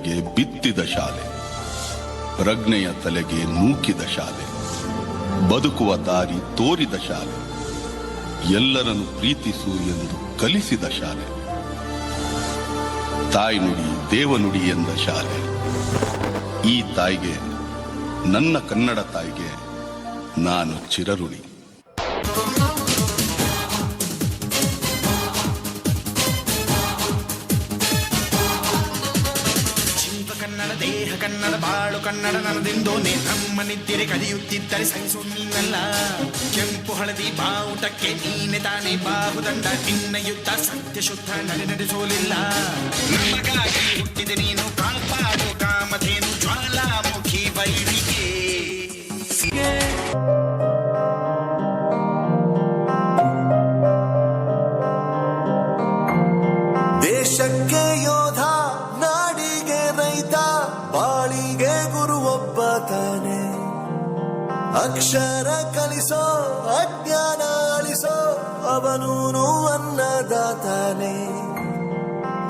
ತಲೆಗೆ ಬಿತ್ತಿದ ಶಾಲೆ, ಪ್ರಜ್ಞೆಯ ತಲೆಗೆ ನೂಕಿದ ಶಾಲೆ, ಬದುಕುವ ದಾರಿ ತೋರಿದ ಶಾಲೆ, ಎಲ್ಲರನ್ನು ಪ್ರೀತಿಸು ಎಂದು ಕಲಿಸಿದ ಶಾಲೆ, ತಾಯ್ನುಡಿ ದೇವನುಡಿ ಎಂದ ಶಾಲೆ. ಈ ತಾಯಿಗೆ, ನನ್ನ ಕನ್ನಡ ತಾಯಿಗೆ ನಾನು ಚಿರಋಣಿ. ಕನ್ನಡ ದೇಹ ಕನ್ನಡ ಬಾಳು ಕನ್ನಡ ನನ್ನದೆಂದೋನೆ ನಮ್ಮ ನಿದ್ದರೆ ಕಲಿಯುತ್ತಿದ್ದರೆ ಸಹಿಸು ನೀನಲ್ಲ. ಕೆಂಪು ಹಳದಿ ಬಾವುಟಕ್ಕೆ ನೀನೆ ತಾನೇ ಬಾಹುದಂಡ, ನಿನ್ನ ಯುದ್ಧ ಸತ್ಯ ಶುದ್ಧ ನಡೆಸೋಲಿಲ್ಲ. ನಮಗಾಗಿ ಹುಟ್ಟಿದೆ ನೀನು ಕಾಪಾಡು ಕಾಮಧೇನು ಜ್ವಾಲಾಮುಖಿ ವೈರಿಗೆ. ದೇಶಕ್ಕೆ ಯೋಧ, ನಾಡಿಗೆ ರೈತ, ಬಾಳಿಗೆ ಗುರು ಒಬ್ಬ ತಾನೆ. ಅಕ್ಷರ ಕಲಿಸೋ ಅಜ್ಞಾನ ಅಳಿಸೋ ಅವನೂನು ಅನ್ನದಾತಾನೆ.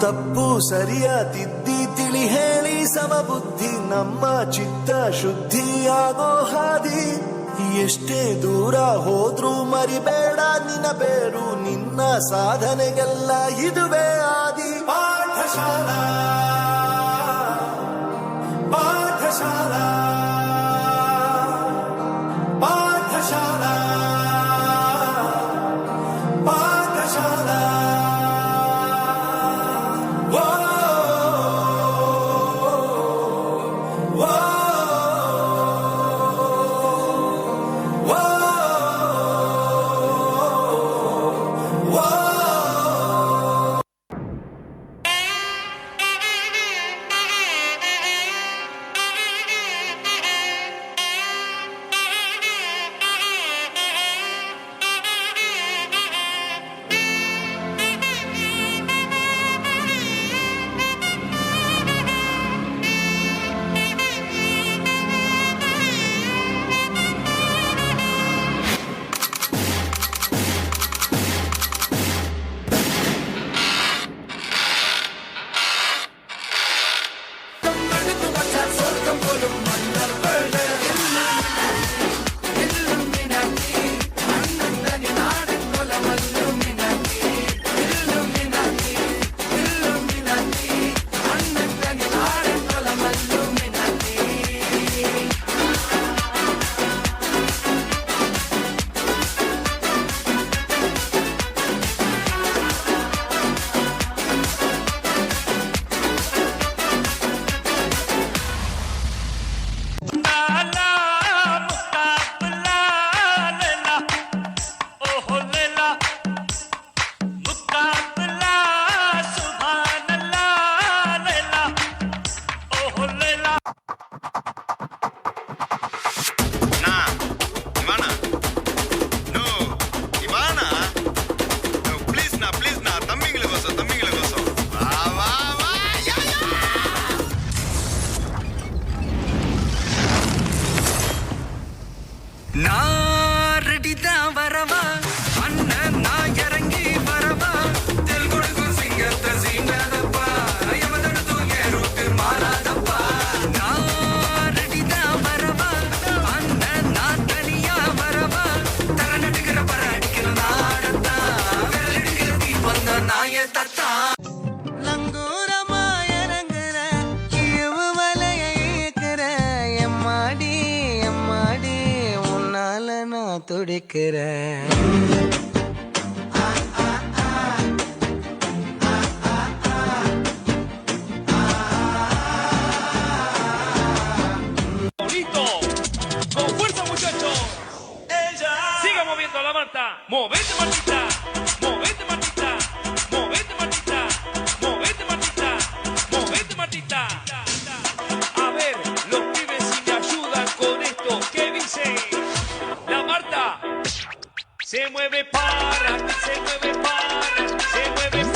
ತಪ್ಪು ಸರಿಯ ತಿದ್ದಿ ತಿಳಿ ಹೇಳಿ ಸಮಬುದ್ಧಿ ನಮ್ಮ ಚಿತ್ತ ಶುದ್ಧಿಯಾಗೋ ಹಾದಿ. ಎಷ್ಟೇ ದೂರ ಹೋದ್ರೂ ಮರಿಬೇಡ ನಿನ್ನ ಬೇರು, ನಿನ್ನ ಸಾಧನೆಗೆಲ್ಲ ಇದುವೇ ಆದಿ. ಪಾಠಶಾಲಾ ಪಾಠಶಾಲಾ ಪಾಠಶಾಲಾ ಪಾಠಶಾಲಾ. ನಾರಡಿದ ವರವ ಅಣ್ಣ ನಾ ಎರಗಿ ಬರವ ತೆಲ್ಗುಡುಗು ಸಿಂಗತ್ತ ಸಿಂಗದಪ್ಪ ಯಮದಡದು ಏರುತ್ತಿ ಮಾರಾದಪ್ಪ. ನಾರಡಿದ ವರವ ಅಣ್ಣ ನಾ ತನಿಯ ವರವ ತರನಡಿಗರ ಪರಡಿಗರ ನಾಡತ್ತ ಬೆರಡಿಗರ ದೀಪಂದ ನಾಯ ತತ್ತ. ಲಂಗೂರ ಮಾಯರಂಗರ ಕಿಯುವ ವಲಯ ಏಕರ ಎಮ್ಮಾಡಿ ಎಮ್ಮಾಡಿ உன்னால துடிக்கிறேன். Con fuerza muchachos. Siga moviendo la manta. Movete Martita. Movete Martita. Movete Martita. Movete Martita. Movete Martita. A ver, los pibes si me ayudan con esto. ¿Qué dicen? La Marta se mueve para, se mueve para, se mueve para.